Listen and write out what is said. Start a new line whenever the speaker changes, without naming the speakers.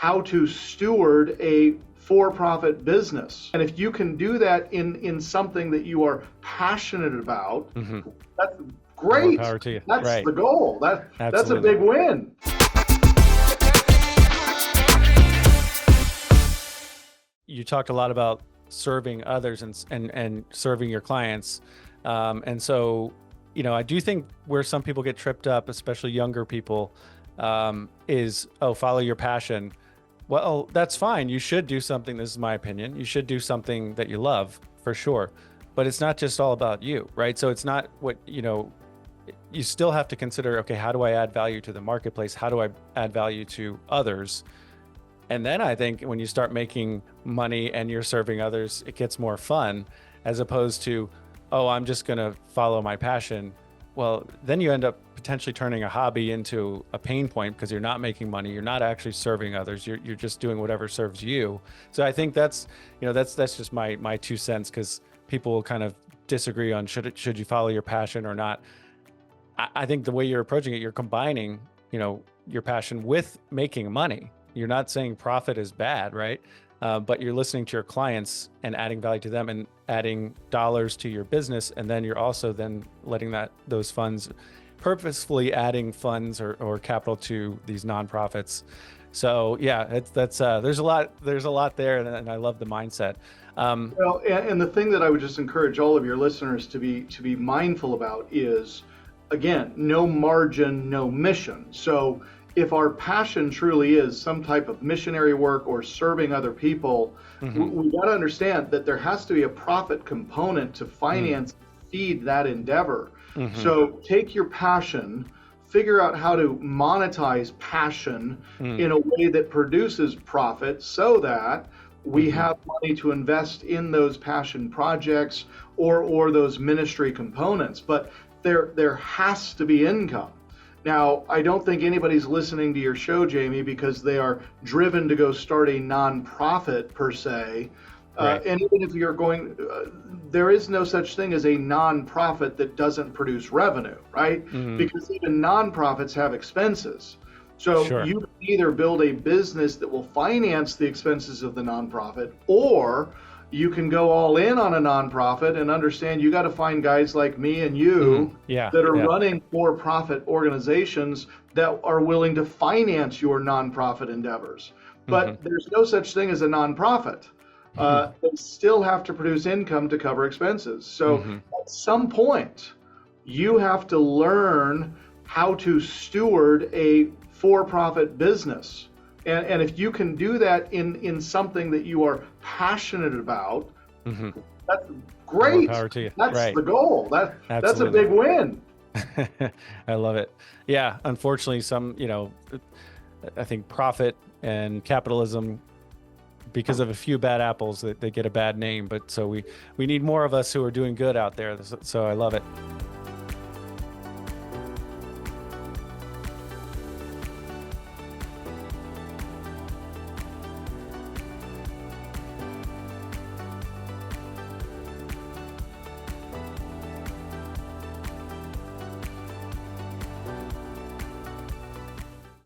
how to steward a for-profit business. And if you can do that in something that you are passionate about, that's great.
More power to you.
That's
Right.
the goal. That's a
Absolutely.
big win.
You talked a lot about serving others and serving your clients. And so, I do think where some people get tripped up, especially younger people, is, follow your passion. Well, that's fine. You should do something. This is my opinion. You should do something that you love for sure, but it's not just all about you, right? So it's not what, you still have to consider, okay, how do I add value to the marketplace? How do I add value to others? And then I think when you start making money and you're serving others, it gets more fun, as opposed to, I'm just going to follow my passion. Well, then you end up potentially turning a hobby into a pain point because you're not making money. You're not actually serving others. You're just doing whatever serves you. So I think that's just my 2 cents, because people will kind of disagree on should you follow your passion or not. I think the way you're approaching it, you're combining, your passion with making money. You're not saying profit is bad, right? But you're listening to your clients and adding value to them and adding dollars to your business. And then you're also then letting those funds, purposefully adding funds or capital to these nonprofits. So yeah, there's a lot there, and I love the mindset.
Well, and the thing that I would just encourage all of your listeners to be mindful about is, again, no margin, no mission. So if our passion truly is some type of missionary work or serving other people, we got to understand that there has to be a profit component to finance, feed that endeavor. So take your passion, figure out how to monetize passion in a way that produces profit, so that we have money to invest in those passion projects or those ministry components. But there has to be income. Now, I don't think anybody's listening to your show, Jamie, because they are driven to go start a nonprofit per se.
Right.
And even if you're going, there is no such thing as a nonprofit that doesn't produce revenue, right? Because even nonprofits have expenses. So
Sure.
You can either build a business that will finance the expenses of the nonprofit, or you can go all in on a nonprofit and understand you got to find guys like me and you that are running for-profit organizations that are willing to finance your nonprofit endeavors. But there's no such thing as a nonprofit. They still have to produce income to cover expenses. So at some point, you have to learn how to steward a for-profit business. And if you can do that in something that you are passionate about, that's great.
More power to you.
That's
Right.
the goal. That's a
Absolutely.
big win.
I love it. Yeah. Unfortunately, I think profit and capitalism, because of a few bad apples, they get a bad name. But so we need more of us who are doing good out there. So I love it.